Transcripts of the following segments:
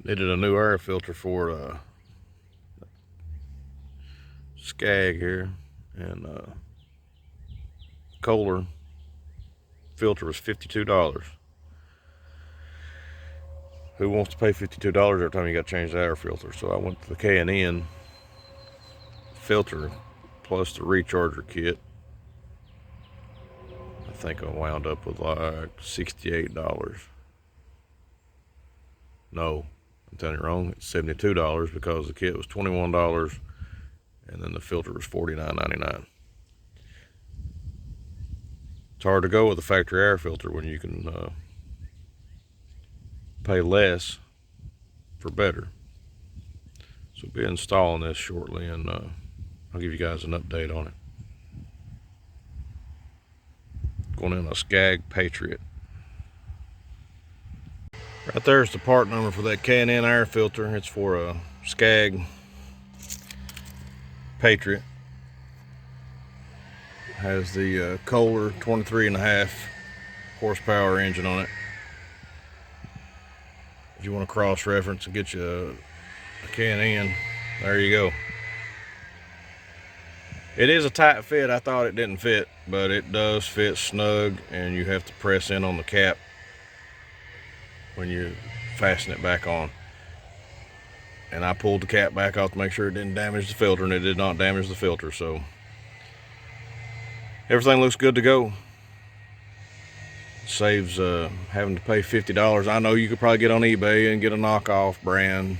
Needed a new air filter for Scag here, and Kohler filter was $52. Who wants to pay $52 every time you got to change the air filter? So I went to the K&N filter plus the recharger kit. I think I wound up with like $68. No, I'm telling you wrong. It's $72 because the kit was $21 and then the filter was $49.99. It's hard to go with a factory air filter when you can pay less for better. So we'll be installing this shortly, and I'll give you guys an update on it. Going in a Scag Patriot. Right there's the part number for that K&N air filter. It's for a Scag Patriot. Has the Kohler 23.5 horsepower engine on it. If you want to cross-reference and get you a K&N, there you go. It is a tight fit. I thought it didn't fit, but it does fit snug, and you have to press in on the cap when you fasten it back on. And I pulled the cap back off to make sure it didn't damage the filter, and it did not damage the filter, so everything looks good to go. Saves having to pay $50. I know you could probably get on eBay and get a knockoff brand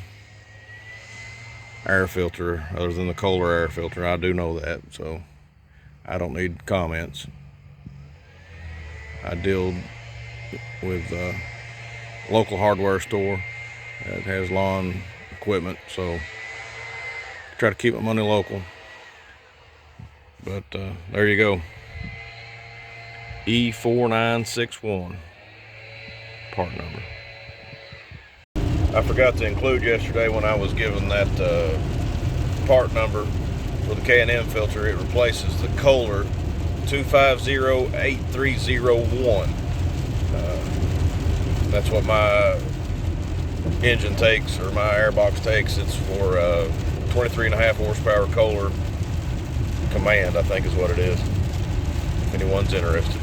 air filter other than the Kohler air filter. I do know that, so I don't need comments. I deal with a local hardware store that has lawn equipment, so try to keep my money local. But there you go. E4961 part number. I forgot to include yesterday when I was given that part number for the K&N filter. It replaces the Kohler 2508301. That's what my engine takes, or my airbox takes. It's for 23.5 horsepower Kohler Command, I think is what it is, if anyone's interested.